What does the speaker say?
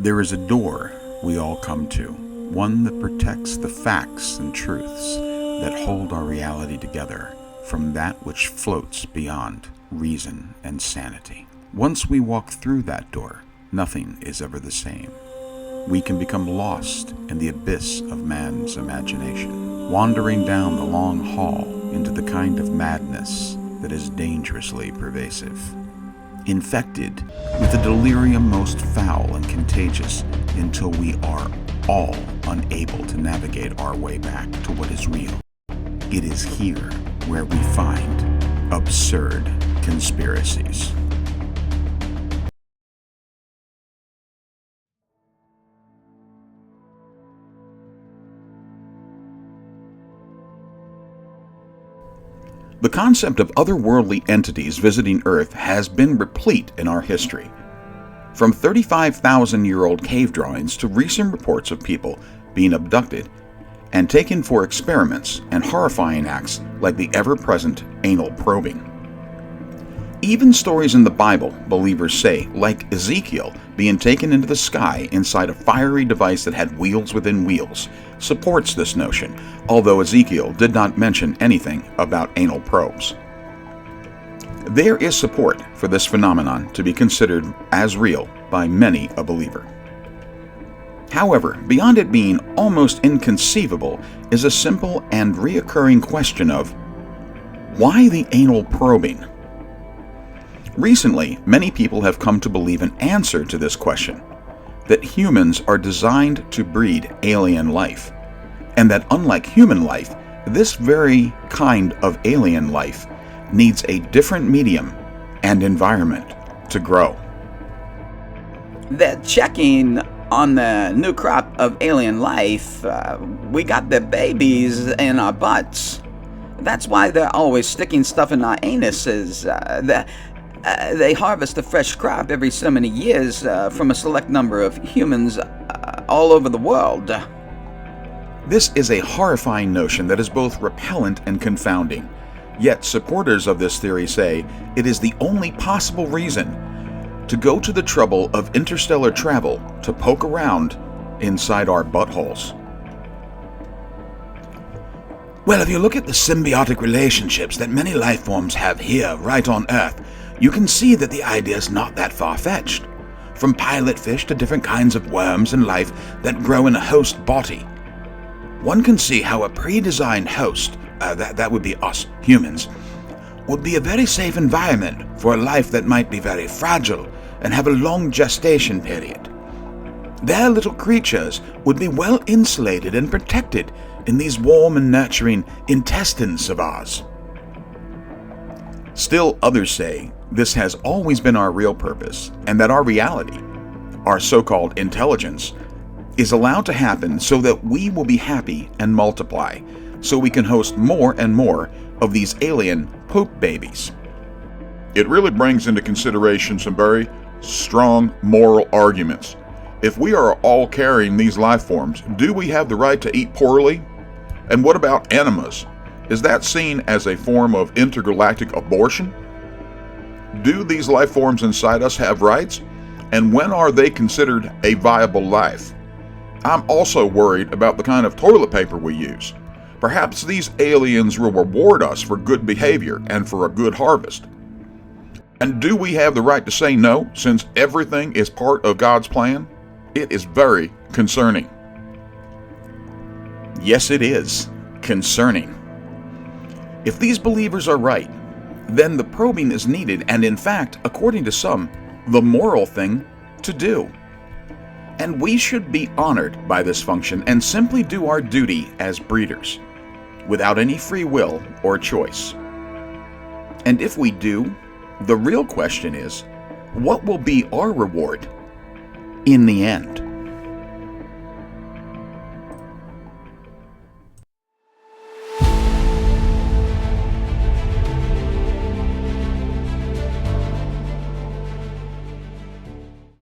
There is a door we all come to, one that protects the facts and truths that hold our reality together from that which floats beyond reason and sanity. Once we walk through that door, nothing is ever the same. We can become lost in the abyss of man's imagination, wandering down the long hall into the kind of madness that is dangerously pervasive, infected with a delirium most foul and contagious until we are all unable to navigate our way back to what is real. It is here where we find absurd conspiracies. The concept of otherworldly entities visiting Earth has been replete in our history. From 35,000-year-old cave drawings to recent reports of people being abducted and taken for experiments and horrifying acts like the ever-present anal probing. Even stories in the Bible, believers say, like Ezekiel being taken into the sky inside a fiery device that had wheels within wheels, supports this notion, although Ezekiel did not mention anything about anal probes. There is support for this phenomenon to be considered as real by many a believer. However, beyond it being almost inconceivable is a simple and reoccurring question of, why the anal probing? Recently, many people have come to believe an answer to this question, that humans are designed to breed alien life, and that unlike human life, this very kind of alien life needs a different medium and environment to grow. They're checking on the new crop of alien life. We got the babies in our butts. That's why they're always sticking stuff in our anuses. They harvest a fresh crop every so many years from a select number of humans all over the world. This is a horrifying notion that is both repellent and confounding. Yet supporters of this theory say it is the only possible reason to go to the trouble of interstellar travel to poke around inside our buttholes. Well, if you look at the symbiotic relationships that many life forms have here, right on Earth, you can see that the idea is not that far-fetched. From pilot fish to different kinds of worms and life that grow in a host body. One can see how a pre-designed host, that would be us, humans, would be a very safe environment for a life that might be very fragile and have a long gestation period. Their little creatures would be well insulated and protected in these warm and nurturing intestines of ours. Still, others say this has always been our real purpose, and that our reality, our so-called intelligence, is allowed to happen so that we will be happy and multiply, so we can host more and more of these alien poop babies. It really brings into consideration some very strong moral arguments. If we are all carrying these life forms, do we have the right to eat poorly? And what about enemas? Is that seen as a form of intergalactic abortion? Do these life forms inside us have rights? And when are they considered a viable life? I'm also worried about the kind of toilet paper we use. Perhaps these aliens will reward us for good behavior and for a good harvest. And do we have the right to say no, since everything is part of God's plan? It is very concerning. Yes, it is concerning. If these believers are right, then the probing is needed and, in fact, according to some, the moral thing to do. And we should be honored by this function and simply do our duty as breeders, without any free will or choice. And if we do, the real question is, what will be our reward in the end?